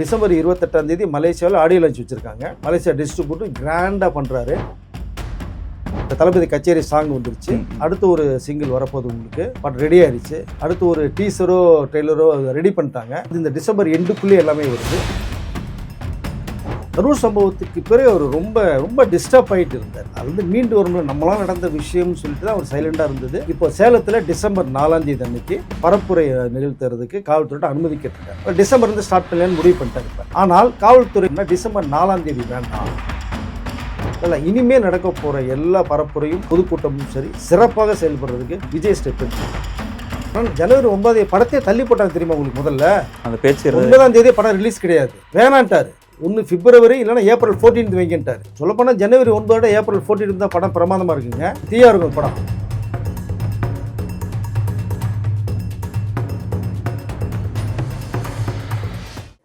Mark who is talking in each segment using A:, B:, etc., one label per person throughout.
A: December 28 மலேசியாவில் audio launch வச்சுருக்காங்க. Malaysia distributor கிராண்டாக பண்ணுறாரு. தளபதி கச்சேரி சாங் வந்துருச்சு. அடுத்து ஒரு சிங்கிள் வரப்போகுது உங்களுக்கு. பட் ரெடி ஆயிடுச்சு. அடுத்து ஒரு டீசரோ ட்ரெய்லரோ ரெடி பண்ணிட்டாங்க. இந்த டிசம்பர் எண்டுக்குள்ளே எல்லாமே வருது. கரூர் சம்பவத்துக்கு பிறகு அவர் ரொம்ப டிஸ்டர்ப் ஆகிட்டு இருந்தார். அது வந்து மீண்டு வரும்போது நம்மளாம் நடந்த விஷயம்னு சொல்லிட்டு தான் அவர் சைலண்டாக இருந்தது. இப்போ சேலத்தில் டிசம்பர் 4 அன்னைக்கு பரப்புரை நிகழ்த்துறதுக்கு காவல்துறை அனுமதி கேட்டிருக்காரு. டிசம்பர் ஸ்டார்ட் பண்ணலான்னு முடிவு பண்ணிட்டாரு. ஆனால் காவல்துறை டிசம்பர் 4 வேண்டாம், இல்லை இனிமேல் நடக்க போகிற எல்லா பரப்புரையும் பொதுக்கூட்டமும் சரி சிறப்பாக செயல்படுறதுக்கு விஜய் ஸ்டெப் எடுத்து ஜனவரி 9 படத்தையே தள்ளி போட்டாங்க. தெரியுமா உங்களுக்கு? முதல்ல அந்த பேச்சு 9 படம் ரிலீஸ் கிடையாது, வேணான்ட்டார். ஒன்று பிப்ரவரி இல்லைன்னா ஏப்ரல் 14 வைக்கிட்டார். சொல்லப்போனால் ஜனவரி 9 ஏப்ரல் 14 தான் படம் பிரமாதமாக இருக்குங்க. தீயா இருக்கும் படம்.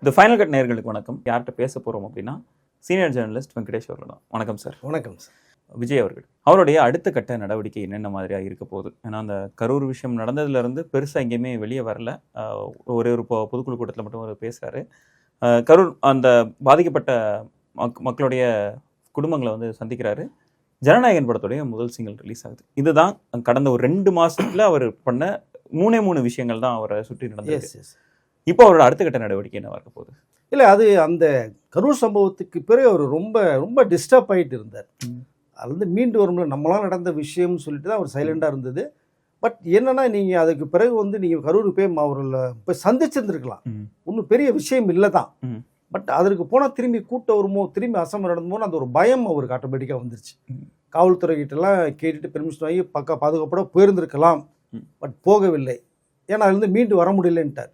B: இந்த ஃபைனல் கட் நேயர்களுக்கு வணக்கம். யார்கிட்ட பேச போகிறோம் அப்படின்னா சீனியர் ஜேர்னலிஸ்ட் வெங்கடேஷ் அவர்கள் தான். வணக்கம் சார்.
A: வணக்கம் சார்.
B: விஜய் அவர்கள், அவருடைய அடுத்த கட்ட நடவடிக்கை என்னென்ன மாதிரியாக இருக்க போகுது? ஏன்னா அந்த கரூர் விஷயம் நடந்ததுலேருந்து பெருசாக எங்கேயுமே வெளியே வரல. ஒரு பொதுக்குழு கூட்டத்தில் மட்டும் அவர் பேசுகிறாரு. கரூர் அந்த பாதிக்கப்பட்ட மக்களுடைய குடும்பங்களை வந்து சந்திக்கிறாரு. ஜனநாயகன் படத்துடைய முதல் சிங்கிள் ரிலீஸ் ஆகுது. இதுதான் கடந்த ஒரு 2 மாதத்தில் அவர் பண்ண 3 விஷயங்கள் தான் அவரை சுற்றி நடந்தது. இப்போ அவரோட அடுத்த கட்ட நடவடிக்கை என்ன இருக்க போகுது?
A: இல்லை, அது அந்த கரூர் சம்பவத்துக்கு பிறகு அவர் ரொம்ப டிஸ்டர்ப் ஆகிட்டு இருந்தார். அது வந்து மீண்டு வரும்போது நம்மளாம் நடந்த விஷயம்னு சொல்லிட்டு தான் அவர் சைலண்டாக இருந்தது. பட் என்னன்னா, நீங்கள் அதுக்கு பிறகு வந்து நீங்கள் கரூர் அவர்களை போய் சந்திச்சிருந்துருக்கலாம். ஒன்றும் பெரிய விஷயம் இல்லை தான். பட் அதற்கு போனால் திரும்பி கூட்டம் வருமோ, திரும்பி அசம்பவம் நடந்துமோ, அந்த ஒரு பயம் அவருக்கு ஆட்டோமேட்டிக்காக வந்துருச்சு. காவல்துறை கிட்டலாம் கேட்டுட்டு பெர்மிஷன் வாங்கி பக்கா பாதுகாப்போட போயிருந்திருக்கலாம். பட் போகவில்லை. ஏன்னா அதுலேருந்து மீண்டு வர முடியலன்ட்டார்.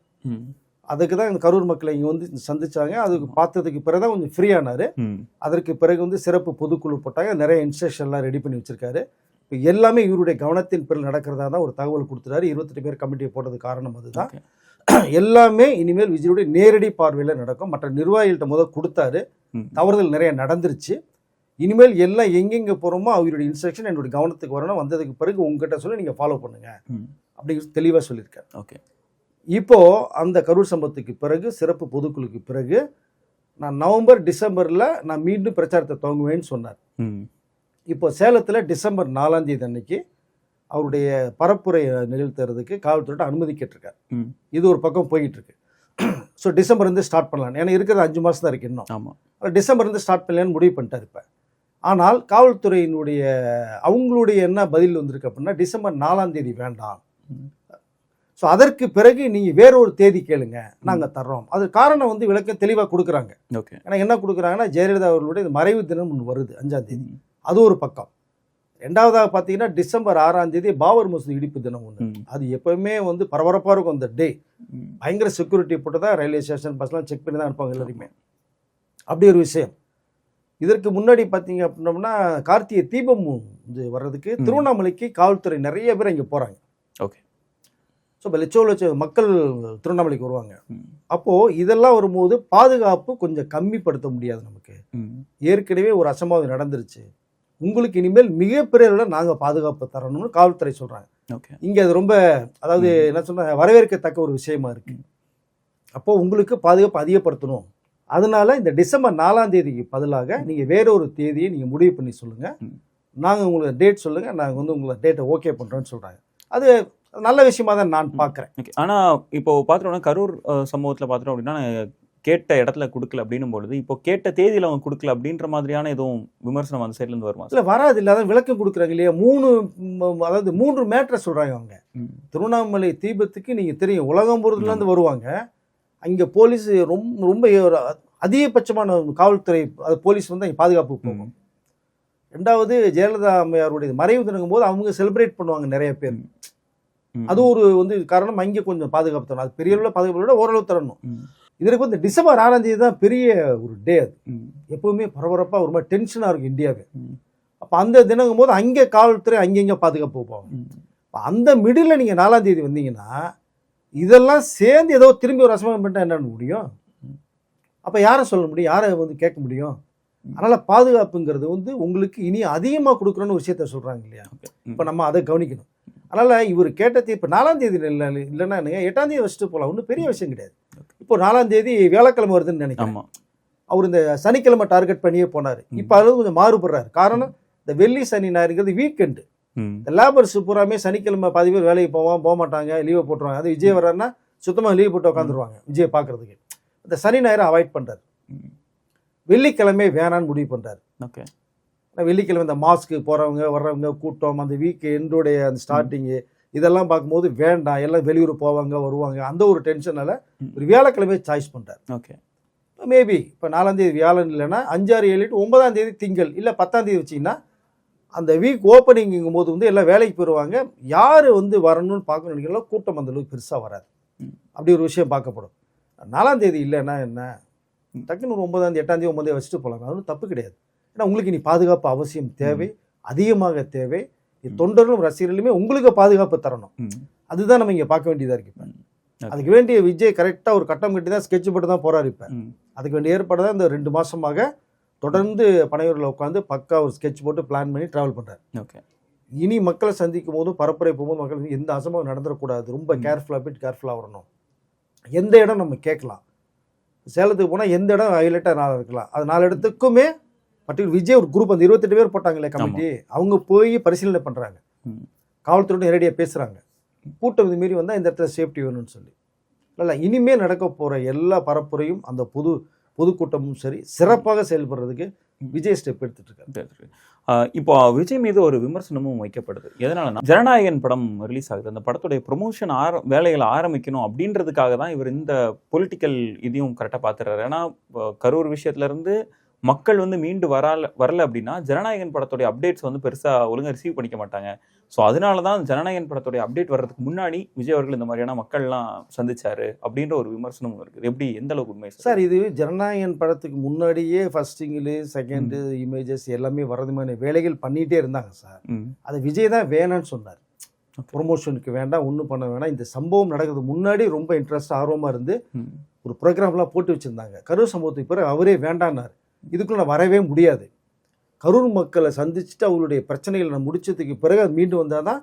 A: அதுக்கு தான் இந்த கரூர் மக்களை இங்கே வந்து சந்திச்சாங்க. அதுக்கு பார்த்ததுக்கு பிறகு தான் கொஞ்சம் ஃப்ரீயானார். அதற்கு பிறகு வந்து சிறப்பு பொதுக்குழு போட்டாங்க. நிறைய இன்ஸ்ட்ரக்ஷன்லாம் ரெடி பண்ணி வச்சுருக்காரு. இப்போ எல்லாமே இவருடைய கவனத்தின் பேரில் நடக்கிறதா தான் ஒரு தகவல் கொடுத்துட்டாரு. 28 பேர் கமிட்டியை போட்டது காரணம் அதுதான். எல்லாமே இனிமேல் விஜயுடைய நேரடி பார்வையில் நடக்கும். மற்ற நிர்வாகிகள்கிட்ட கொடுத்தாரு. தவறுதல் நிறைய நடந்துருச்சு. இனிமேல் எல்லாம் எங்கெங்கே போகிறோமோ அவருடைய இன்ஸ்ட்ரக்ஷன் என்னுடைய கவனத்துக்கு வரணும். வந்ததுக்கு பிறகு உங்ககிட்ட சொல்லி நீங்கள் ஃபாலோ பண்ணுங்க அப்படிங்கிறது தெளிவாக சொல்லியிருக்காரு.
B: ஓகே. இப்போது
A: அந்த கரூர் சம்பவத்துக்கு பிறகு சிறப்பு பொதுக்குழுக்கு பிறகு நான் நவம்பர் டிசம்பரில் நான் மீண்டும் பிரச்சாரத்தை துவங்குவேன்னு சொன்னார். இப்போ சேலத்தில் டிசம்பர் 4 அன்னைக்கு அவருடைய பரப்புரை நிகழ்த்துறதுக்கு காவல்துறை அனுமதி கேட்டிருக்காரு. இது ஒரு பக்கம் போயிட்டு இருக்கு. ஸோ டிசம்பர் ஸ்டார்ட் பண்ணலாம். ஏன்னா இருக்கிறது 5 மாதம் தான் இருக்கு இன்னும்.
B: ஆமாம்,
A: டிசம்பர் ஸ்டார்ட் பண்ணலான்னு முடிவு பண்ணிட்டார். இப்போ ஆனால் காவல்துறையினுடைய அவங்களுடைய என்ன பதில் வந்திருக்கு அப்படின்னா டிசம்பர் 4 வேண்டாம். ஸோ அதற்கு பிறகு நீங்கள் வேறொரு தேதி கேளுங்க, நாங்கள் தர்றோம். அது காரணம் வந்து விளக்கம் தெளிவாக கொடுக்குறாங்க.
B: ஓகே.
A: ஏன்னா என்ன கொடுக்குறாங்கன்னா, ஜெயலலிதா அவர்களுடைய மறைவு தினம் ஒன்று வருது 5 அது ஒரு பக்கம். 2வதாக பார்த்தீங்கன்னா டிசம்பர் 6 பாபர் மசூதி இடிப்பு தினம் ஒன்று. அது எப்பவுமே வந்து பரபரப்பாக இருக்கும். அந்த டே பயங்கர செக்யூரிட்டி போட்டு தான் ரயில்வே ஸ்டேஷன் பஸ்லாம் செக் பண்ணி தான் இருப்பாங்க எல்லாருமே. அப்படி ஒரு விஷயம். இதற்கு முன்னாடி பார்த்தீங்க அப்படின்னோம்னா கார்த்திகை தீபம் வர்றதுக்கு திருவண்ணாமலைக்கு காவல்துறை நிறைய பேர் இங்கே போகிறாங்க.
B: ஓகே.
A: ஸோ இப்போ லட்ச மக்கள் திருவண்ணாமலைக்கு வருவாங்க. அப்போது இதெல்லாம் வரும்போது பாதுகாப்பு கொஞ்சம் கம்மிப்படுத்த முடியாது நமக்கு. ஏற்கனவே ஒரு அசம்பாவிதம் நடந்துருச்சு. உங்களுக்கு இனிமேல் மிகப்பெரிய அளவில் நாங்கள் பாதுகாப்பு தரணும்னு காவல்துறை சொல்கிறாங்க. இங்கே அது ரொம்ப, அதாவது என்ன சொன்னால், வரவேற்கத்தக்க ஒரு விஷயமா இருக்குது. அப்போது உங்களுக்கு பாதுகாப்பு அதிகப்படுத்தணும். அதனால இந்த டிசம்பர் 4 பதிலாக நீங்கள் வேற ஒரு தேதியை நீங்கள் முடிவு பண்ணி சொல்லுங்கள், நாங்கள் உங்களுக்கு டேட் சொல்லுங்கள், நாங்கள் வந்து உங்களை டேட்டை ஓகே பண்ணுறோன்னு சொல்கிறாங்க. அது நல்ல விஷயமா தான் நான் பார்க்குறேன்.
B: ஆனால் இப்போ பார்த்துட்டோம்னா கரூர் சம்பவத்தில் பார்த்துட்டோம் அப்படின்னா கேட்ட இடத்துல கொடுக்கல அப்படின்னும் பொழுது இப்போ கேட்ட தேதியில் அவங்க கொடுக்கல அப்படின்ற மாதிரியான எதுவும் விமர்சனம் அந்த சைட்லேருந்து வருமா?
A: இல்லை, வராது. இல்லை, அதான் விளக்கம் கொடுக்குறாங்க இல்லையா. 3 மேட்ரை சொல்கிறாங்க அவங்க. திருவண்ணாமலை தீபத்துக்கு நீங்கள் தெரியும், உலகம் பொருள்லேருந்து வருவாங்க. அங்கே போலீஸ் ரொம்ப அதிகபட்சமான காவல்துறை போலீஸ் வந்து அங்கே பாதுகாப்பு போகும். 2வது ஜெயலலிதா அம்மையாருடைய மறைவு தினங்கும் போது அவங்க செலிப்ரேட் பண்ணுவாங்க நிறைய பேர். அது ஒரு வந்து காரணம். அங்கே கொஞ்சம் பாதுகாப்பு தரணும். அது பெரிய அளவில் பாதுகாப்பு விட ஓரளவு தரணும். இதற்கு வந்து டிசம்பர் 6 தான் பெரிய ஒரு டே. அது எப்பவுமே பரபரப்பாக ஒரு மாதிரி டென்ஷனாக இருக்கும் இந்தியாவே. அப்போ அந்த தினங்கும் போது அங்கே காவல்துறை அங்கங்கே பாதுகாப்பு வைப்பாங்க. அந்த மிடில் நீங்கள் 4 வந்தீங்கன்னா இதெல்லாம் சேர்ந்து ஏதோ திரும்பி ஒரு அசம்பவம் பண்ணிட்டா என்ன முடியும்? அப்போ யாரை சொல்ல முடியும், யாரை வந்து கேட்க முடியும்? அதனால் பாதுகாப்புங்கிறது வந்து உங்களுக்கு இனி அதிகமாக கொடுக்குறோன்னு ஒரு விஷயத்த சொல்கிறாங்க இல்லையா. இப்போ நம்ம அதை கவனிக்கணும். அதனால் இவர் கேட்டது இப்போ 4 இல்லைன்னா 8 வச்சுட்டு போகலாம். ஒன்றும் பெரிய விஷயம் கிடையாது. இப்போ 4ஆம் தேதி வியாழக்கிழமை வருதுன்னு நினைக்கிறேன்.
B: ஆமா.
A: அவர் இந்த சனிக்கிழமை டார்கெட் பண்ணியே போனார். இப்போ அது கொஞ்சம் மாறுபடுறாரு. காரணம் இந்த வெள்ளி சனி ஞாயிறுங்கிறது வீக்கெண்டு. இந்த லேபர்ஸ் பூராமே சனிக்கிழமை பாதி பேர் வேலைக்கு போக மாட்டாங்க, லீவை போட்டுருவாங்க. அது விஜய் வர்றாருன்னா சுத்தமாக லீவ் போட்டு உட்காந்துருவாங்க விஜயை பார்க்கறதுக்கு. இந்த சனி ஞாயிறு அவாய்ட் பண்ணுறாரு. வெள்ளிக்கிழமை வேணான்னு முடிவு பண்ணுறாரு.
B: ஓகே.
A: வெள்ளிக்கிழமை இந்த மாஸ்க்கு போகிறவங்க வர்றவங்க கூட்டம், அந்த வீக் எண்டோடைய அந்த ஸ்டார்டிங்கு இதெல்லாம் பார்க்கும்போது வேண்டாம், எல்லாம் வெளியூர் போவாங்க வருவாங்க, அந்த ஒரு டென்ஷனால ஒரு வியாழக்கிழமை சாய்ஸ் பண்ணுறாரு.
B: ஓகே.
A: மேபி இப்போ 4ஆம் தேதி வியாழன் இல்லைன்னா 5, 6, 7, 8, 9ஆம் தேதி திங்கள் இல்லை 10ஆம் தேதி வச்சிங்கன்னா அந்த வீக் ஓப்பனிங்கும் போது வந்து எல்லாம் வேலைக்கு போயிடுவாங்க. யார் வந்து வரணும்னு பார்க்கணும் நினைக்கிறோம், கூட்டம் அந்த அளவுக்கு பெருசாக வராது. அப்படி ஒரு விஷயம் பார்க்கப்படும். 4ஆம் தேதி இல்லைன்னா என்ன, டக்குன்னு ஒரு 9ஆம் தேதி 8ஆம் தேதி 9ஆம் தேதி வச்சுட்டு போகலாம். அது ஒன்றும் தப்பு கிடையாது. ஏன்னா உங்களுக்கு இனி பாதுகாப்பு அவசியம் தேவை, அதிகமாக தேவை. தொண்டர்களும் ரசிகர்களுமே உங்களுக்கு பாதுகாப்பு தரணும். அதுதான் நம்ம இங்கே பார்க்க வேண்டியதாக இருக்கு. இப்போ அதுக்கு வேண்டிய விஜய் கரெக்டாக ஒரு கட்டம் கட்டி தான் ஸ்கெட்ச் போட்டு தான் போகிறார். இப்போ அதுக்கு வேண்டிய ஏற்பாடு தான் இந்த 2 மாதமாக தொடர்ந்து பனையூரில் உட்காந்து பக்கா ஒரு ஸ்கெட்ச் போட்டு பிளான் பண்ணி ட்ராவல் பண்ணுறாரு.
B: ஓகே.
A: இனி மக்களை சந்திக்கும் போதும் பரப்புரை போகும்போது மக்கள் எந்த அசம்பாவும் நடந்துடக்கூடாது, ரொம்ப கேர்ஃபுல்லாக வரணும். எந்த இடம் நம்ம கேட்கலாம், சேலத்துக்கு போனால் எந்த இடம் ஹைலைட்டாக 4 இருக்கலாம், அது 4 இடத்துக்குமே பர்டிகுலர் விஜய் ஒரு குரூப் அந்த 28 பேர் போட்டாங்களே கமிட்டி, அவங்க போய் பரிசீலனை பண்ணுறாங்க, காவல்துறையோட நேரடியாக பேசுகிறாங்க. கூட்டம் இது மாரி வந்தால் இந்த இடத்துல சேஃப்டி வேணும்னு சொல்லி. இல்லை இனிமேல் நடக்க போகிற எல்லா பரப்புரையும் அந்த பொதுக்கூட்டமும் சரி சிறப்பாக செயல்படுறதுக்கு விஜய் ஸ்டெப் எடுத்துட்டு இருக்காரு.
B: இப்போ விஜய் மீது ஒரு விமர்சனமும் வைக்கப்படுது. எதனாலனா ஜனநாயகன் படம் ரிலீஸ் ஆகுது, அந்த படத்துடைய ப்ரொமோஷன் வேலைகளை ஆரம்பிக்கணும் அப்படின்றதுக்காக தான் இவர் இந்த பொலிட்டிக்கல் இதையும் கரெக்டாக பார்த்துறாரு. ஏன்னா கரூர் விஷயத்துல இருந்து மக்கள் வந்து மீண்டு வரல அப்படின்னா ஜனநாயகன் படத்துடைய அப்டேட்ஸ் வந்து பெருசாக ஒழுங்காக ரிசீவ் பண்ணிக்க மாட்டாங்க. ஸோ அதனால தான் ஜனநாயகன் படத்துடைய அப்டேட் வர்றதுக்கு முன்னாடி விஜய் அவர்கள் இந்த மாதிரியான மக்கள்லாம் சந்திச்சாரு அப்படின்ற ஒரு விமர்சனமும் இருக்குது. எப்படி எந்த அளவுக்கு உண்மை
A: சார்? இது ஜனநாயகன் படத்துக்கு முன்னாடியே ஃபர்ஸ்டிங்கில் செகண்டு இமேஜஸ் எல்லாமே வர்றதுமான வேலைகள் பண்ணிகிட்டே இருந்தாங்க சார். அதை விஜய் தான் வேணான்னு சொன்னார். ப்ரொமோஷனுக்கு வேண்டாம், ஒன்றும் பண்ண வேண்டாம். இந்த சம்பவம் நடக்கிறது முன்னாடி ரொம்ப இன்ட்ரெஸ்ட் ஆர்வமாக இருந்து ஒரு ப்ரோக்ராம்லாம் போட்டு வச்சுருந்தாங்க. கரூர் சம்பவத்துக்கு பிறகு அவரே வேண்டான்னார். இதுக்குள்ள நான் வரவே முடியாது, கரூர் மக்களை சந்திச்சுட்டு அவங்களுடைய பிரச்சனைகளை நான் முடிச்சதுக்கு பிறகு அது மீண்டும் வந்தால் தான்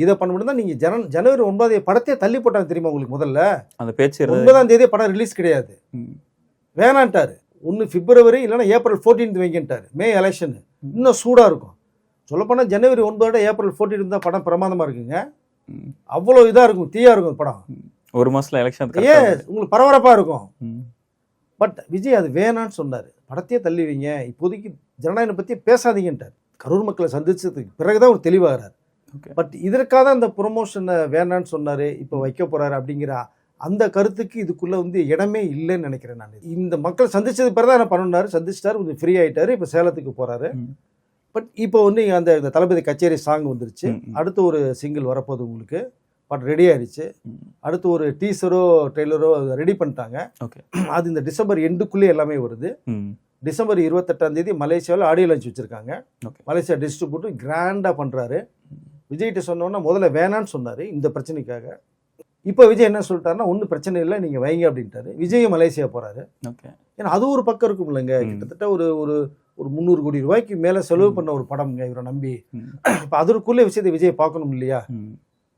A: இதை பண்ண முடியும் தான். நீங்கள் ஜனவரி 9 படத்தையே தள்ளி போட்டாங்க தெரியுமா உங்களுக்கு? முதல்ல அந்த பேச்சு 9ஆம் தேதி படம் ரிலீஸ் கிடையாது, வேணான்ட்டார். 1 பிப்ரவரி இல்லைன்னா ஏப்ரல் 14 வைங்கன்ட்டார். மே எலெக்ஷன் இன்னும் சூடாக இருக்கும். சொல்லப்போனால் ஜனவரி 9 ஏப்ரல் 14 இருந்தால் படம் பிரமாதமாக இருக்குங்க. அவ்வளோ இதாக இருக்கும், தீயாக இருக்கும் படம்.
B: ஒரு மாதத்தில் எலெக்ஷன்
A: உங்களுக்கு பரபரப்பாக இருக்கும். பட் விஜய் அது வேணான்னு சொன்னார். படத்தையே தள்ளி வைங்க, இப்போதைக்கு ஜனநாயகம் பற்றி பேசாதீங்கன்ட்டார். கரூர் மக்களை சந்திச்சதுக்கு பிறகுதான் ஒரு தெளிவாகிறார். பட் இதற்காக தான் இந்த ப்ரொமோஷனை வேணான்னு சொன்னார், இப்போ வைக்க போகிறாரு அப்படிங்கிற அந்த கருத்துக்கு இதுக்குள்ளே வந்து இடமே இல்லைன்னு நினைக்கிறேன் நான். இந்த மக்களை சந்திச்சது பிறகு தான் என்ன பண்ணாரு, சந்திச்சிட்டாரு, கொஞ்சம் ஃப்ரீ ஆகிட்டாரு, இப்போ சேலத்துக்கு போகிறாரு. பட் இப்போ வந்து அந்த தளபதி கச்சேரி சாங் வந்துருச்சு. அடுத்து ஒரு சிங்கிள் வரப்போகுது உங்களுக்கு, பட் ரெடி ஆயிடுச்சு. அடுத்து ஒரு டீசரோ ட்ரெய்லரோ ரெடி பண்ணிட்டாங்க. அது இந்த டிசம்பர் எண்டுக்குள்ளே எல்லாமே வருது. டிசம்பர் 28ஆம் தேதி மலேசியாவில் ஆடியோ லான்ச் வச்சுருக்காங்க. மலேசியா டிஸ்ட்ரிபியூட்டர் கிராண்டாக பண்ணுறாரு. விஜய்கிட்ட சொன்னோன்னா முதல்ல வேணான்னு சொன்னார் இந்த பிரச்சனைக்காக. இப்போ விஜய் என்ன சொல்லிட்டாருன்னா ஒன்றும் பிரச்சனை இல்லை, நீங்கள் வைங்க அப்படின்ட்டாரு. விஜயும் மலேசியா போகிறாரு. ஏன்னா அது ஒரு பக்கம் இருக்கும் இல்லைங்க, கிட்டத்தட்ட ஒரு ஒரு 300 கோடி ரூபாய்க்கு மேலே செலவு பண்ண ஒரு படம்ங்க இவரை நம்பி. இப்போ அதற்குள்ளே விஷயத்தை விஜய் பார்க்கணும் இல்லையா?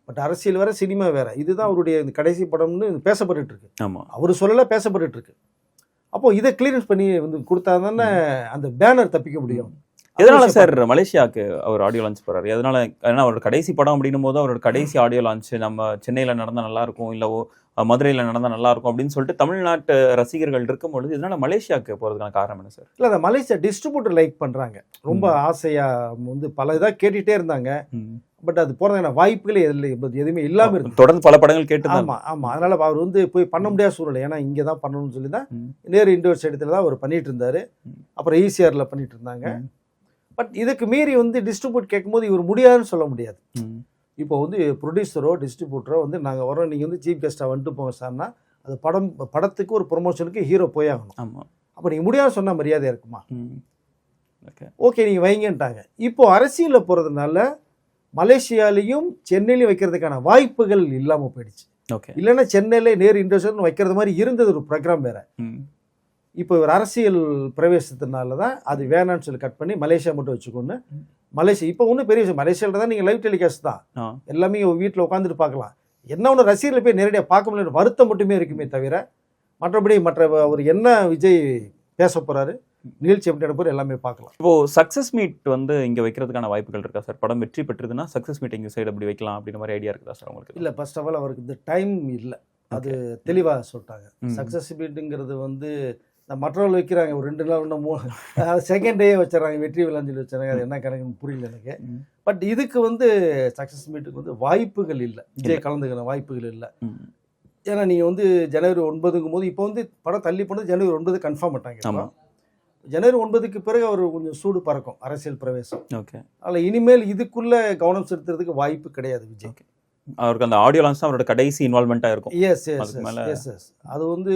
A: பட் அரசியல் வேற, சினிமா வேற. இதுதான் அவருடைய கடைசி படம்னு பேசப்பட்டு இருக்கு. அவர் சொல்லல, பேசப்பட்டு இருக்கு. அப்போ இதை கிளியரன்ஸ் பண்ணி வந்து கொடுத்தா தானே அந்த பேனர் தப்பிக்க முடியும்.
B: எதனால சார் மலேசியாவுக்கு அவர் ஆடியோ லான்ச் போறாரு? எதனால? ஏன்னா அவரோட கடைசி படம் அப்படின்னும் போது அவரோட கடைசி ஆடியோ லான்ச் நம்ம சென்னையில் நடந்தால் நல்லா இருக்கும், இல்லை மதுரையில் நடந்தால் நல்லா இருக்கும் அப்படின்னு சொல்லிட்டு தமிழ்நாட்டு ரசிகர்கள் இருக்கும்பொழுது இதனால மலேசியாவுக்கு போகிறதுக்கான காரணம் என்ன சார்? இல்லை, அந்த மலேசியா
A: டிஸ்ட்ரிபியூட்டர் லைக் பண்ணுறாங்க, ரொம்ப ஆசையாக வந்து பல இதாக கேட்டுகிட்டே இருந்தாங்க. பட் அது போகிறதுக்கான வாய்ப்புகளே எதுவுமே இல்லாமல் இருக்கு.
B: தொடர்ந்து பல படங்கள் கேட்டு.
A: ஆமாம், அதனால் அவர் வந்து போய் பண்ண முடியாத சூழ்நிலை. ஏன்னா இங்கே தான் பண்ணணும்னு சொல்லி தான் நேரு இண்டோர் ஸ்டேடியத்தில் தான் அவர் பண்ணிட்டு இருந்தார். அப்புறம் ஈசிஆரில் பண்ணிட்டு இருந்தாங்க. பட் இதுக்கு மீறி வந்து டிஸ்ட்ரிபியூட் கேட்கும்போது இவர் முடியாதுன்னு சொல்ல முடியாது. இப்போ வந்து ப்ரொடியூசரோ டிஸ்ட்ரிபியூட்டரோ வந்து நாங்கள் வரோம், நீங்கள் வந்து சீஃப் கெஸ்ட்டாக வந்துட்டு போங்க சார்னா அது படத்துக்கு ஒரு ப்ரொமோஷனுக்கு ஹீரோ போயாகணும்.
B: ஆமாம்.
A: அப்போ நீங்கள் முடியாது சொன்னால் மரியாதையாக இருக்குமா? ஓகே நீங்கள் வைங்கன்ட்டாங்க. இப்போ அரசியலில் போகிறதுனால மலேசியாலையும் சென்னையிலையும் வைக்கிறதுக்கான வாய்ப்புகள் இல்லாமல் போயிடுச்சு. இல்லைன்னா சென்னையில நேரு இண்டஸ்ட்ரியல் வைக்கிறது மாதிரி இருந்தது ஒரு ப்ரோக்ராம் வேற. இப்போ ஒரு அரசியல் பிரவேசத்தினால தான் அது வேணான்னு சொல்லி கட் பண்ணி மலேசியா மட்டும் வச்சுக்கோன்னு. மலேசியா இப்போ ஒன்றும் பெரிய விஷயம், மலேசியாவில் தான் நீங்கள் லைவ் டெலிகாஸ்ட் தான், எல்லாமே வீட்டில் உட்காந்துட்டு பார்க்கலாம். என்ன ஒன்று ரசிகர்களை போய் நேரடியாக பார்க்க முடியல வருத்தம் மட்டுமே இருக்குமே தவிர மற்றபடி அவர் என்ன விஜய் பேச போறாரு, நிகழ்ச்சி எப்படி நடப்போம் எல்லாமே பார்க்கலாம்.
B: இப்போ சக்சஸ் மீட் வந்து இங்க வைக்கிறதுக்கான வாய்ப்புகள் இருக்கா சார்? படம் வெற்றி பெற்றதுன்னா சக்சஸ் மீட் இங்க சைடு அப்படி வைக்கலாம் அப்படின்ற மாதிரி ஐடியா இருக்குதா சார் உங்களுக்கு?
A: இல்லை, ஃபர்ஸ்ட் ஆஃப் ஆல் அவருக்கு இந்த டைம் இல்லை, அது தெளிவாக சொல்லிட்டாங்க. சக்ஸஸ் மீட்டுங்கிறது வந்து மற்றவர்கள் வைக்கிறாங்க ஒரு 2 நாள் 3 செகண்ட் டே வச்சிடறாங்க, வெற்றி விழான்னு சொல்லி வச்சுறாங்க. அது என்ன கணக்குன்னு புரியல எனக்கு. பட் இதுக்கு வந்து சக்ஸஸ் மீட்டுக்கு வந்து வாய்ப்புகள் இல்லை, விஜய் கலந்துக்கிற வாய்ப்புகள் இல்லை. ஏன்னா நீங்கள் வந்து ஜனவரி 9ங்கும் போது இப்போ வந்து படம் தள்ளி போனது ஜனவரி 9 கன்ஃபார்ம் பண்ணிட்டாங்க. ஜனவரி 9க்கு பிறகு அவர் கொஞ்சம் சூடு பறக்கும் அரசியல் பிரவேசம்.
B: ஓகே,
A: அதில் இனிமேல் இதுக்குள்ள கவனம் செலுத்துறதுக்கு வாய்ப்பு கிடையாது விஜய்.
B: அவருக்கு அந்த ஆடியோ லான்ச் தான் அவரோட கடைசி இன்வால்மெண்ட்டாக இருக்கும்.
A: எஸ் எஸ் எஸ் எஸ் அது வந்து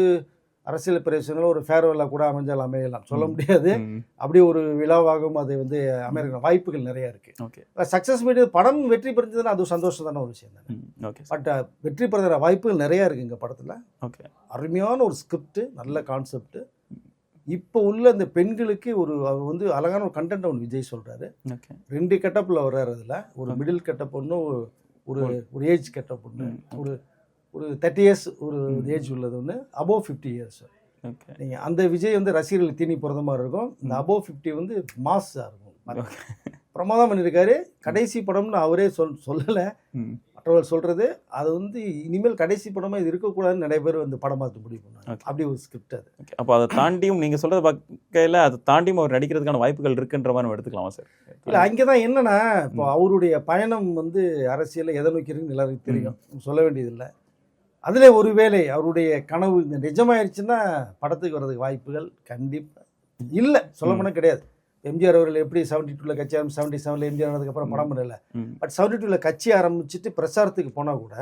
A: அரசியல் பிரவேசங்கள் ஒரு ஃபேர்வெல்லாக கூட அமைஞ்சால் அமையலாம், சொல்ல முடியாது. அப்படி ஒரு விழாவாகவும் அது வந்து அமைக்கிற வாய்ப்புகள் நிறையா இருக்குது.
B: ஓகே,
A: சக்ஸஸ் மீட் படம் வெற்றி பெறுஞ்சதுன்னா அது சந்தோஷமான ஒரு விஷயம் தானே.
B: ஓகே,
A: பட் வெற்றி பெறுகிற வாய்ப்புகள் நிறையா இருக்குது இங்கே படத்தில்.
B: ஓகே,
A: அருமையான ஒரு ஸ்கிரிப்ட், நல்ல கான்செப்ட். இப்போ உள்ள இந்த பெண்களுக்கு அவர் வந்து அழகான ஒரு கண்டென்ட் ஒன்று விஜய் சொல்கிறாரு. 2 கெட்டப்பில் வர்றாரு. அதில் ஒரு மிடில் கெட்டப் ஒன்று, ஒரு ஏஜ் கெட்டப் ஒன்று, ஒரு 30 இயர்ஸ் ஒரு ஏஜ் உள்ளது ஒன்று, அபோவ் 50 இயர்ஸ். நீங்கள் அந்த விஜய் வந்து ரசிகர்கள் தீனி பிறந்த மாதிரி இருக்கும். இந்த அபோவ் 50 வந்து மாஸாக இருக்கும். பிரமாதம் பண்ணியிருக்காரு. கடைசி படம்னு அவரே சொல்லலை, மற்றவர்கள் சொல்கிறது. அது வந்து இனிமேல் கடைசி படமாக இது இருக்கக்கூடாதுன்னு நிறைய பேர் வந்து படம் பார்த்து முடிவு பண்ணாங்க. அப்படி ஒரு ஸ்கிரிப்ட் அது.
B: அப்போ அதை தாண்டியும் நீங்கள் சொல்கிறத பார்க்கையில் அதை தாண்டியும் அவர் நடிக்கிறதுக்கான வாய்ப்புகள் இருக்குன்ற மாதிரி நம்ம எடுத்துக்கலாமா சார்?
A: இல்லை, அங்கே தான் என்னென்னா இப்போ அவருடைய பயணம் வந்து அரசியலில் எதை நோக்கி இருக்குன்னு எல்லாருக்கும் தெரியும், சொல்ல வேண்டியதில்லை. அதில் ஒரு வேளை அவருடைய கனவு நிஜமாயிருச்சுன்னா படத்துக்கு வர்றதுக்கு வாய்ப்புகள் கண்டிப்பாக இல்லை, சொல்ல போனால் கிடையாது. எம்ஜிஆர் அவர்கள் எப்படி 72 கட்சி ஆரம்பிச்சு 77 எம்ஜிஆர் ஆனதுக்கப்புறம் படம் பண்ணல. பட் 72 கட்சி ஆரம்பிச்சுட்டு பிரச்சாரத்துக்கு போனால் கூட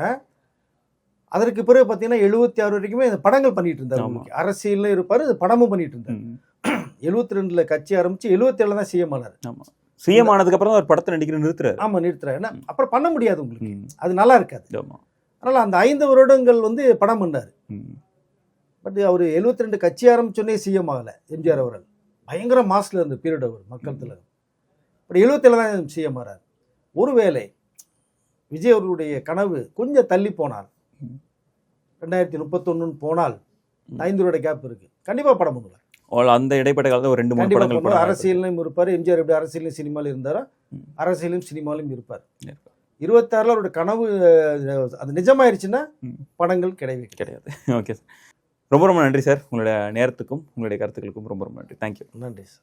A: அதற்கு பிறகு பார்த்தீங்கன்னா 76 வரைக்குமே இந்த படங்கள் பண்ணிட்டு இருந்தார். அரசியலும் இருப்பார், படமும் பண்ணிட்டு இருந்தார். 72 கட்சி ஆரம்பிச்சு 77 தான் சிஎம் ஆனார்.
B: சிஎம் ஆனதுக்கப்புறம் ஒரு படத்தை நடிக்கிற நிறுத்துறாரு.
A: ஆமாம், நிறுத்துறாரு. ஏன்னா அப்புறம் பண்ண முடியாது, உங்களுக்கு அது நல்லா இருக்காது. அதனால் அந்த 5 வருடங்கள் வந்து படம் பண்ணார். பட் அவர் 72 கட்சி ஆரம்பிச்சோன்னே சிஎம் ஆகலை எம்ஜிஆர் அவர்கள். பயங்கர மாசில் இருந்த பீரியட் அவர் மக்கள் திலகம். பட் 77 தான் சிஎம் ஆகிறார். ஒருவேளை விஜய் அவர்களுடைய கனவு கொஞ்சம் தள்ளி போனால், 2031 போனால் 5 வருட கேப் இருக்குது, கண்டிப்பாக படம் பண்ணுவார்.
B: அந்த இடைப்பட்ட காலத்தில் ஒரு 2-3 படங்கள்
A: அரசியலும் இருப்பார். எம்ஜிஆர் எப்படி அரசியலும் சினிமாவில் இருந்தாரோ அரசியலும் சினிமாவிலும் இருப்பார். 26 அவருடைய கனவு அது நிஜமாயிருச்சுன்னா படங்கள் கிடையாது.
B: ஓகே சார், ரொம்ப நன்றி சார். உங்களுடைய நேரத்துக்கும் உங்களுடைய கருத்துக்களுக்கும் ரொம்ப நன்றி. தேங்க்யூ.
A: நன்றி சார்.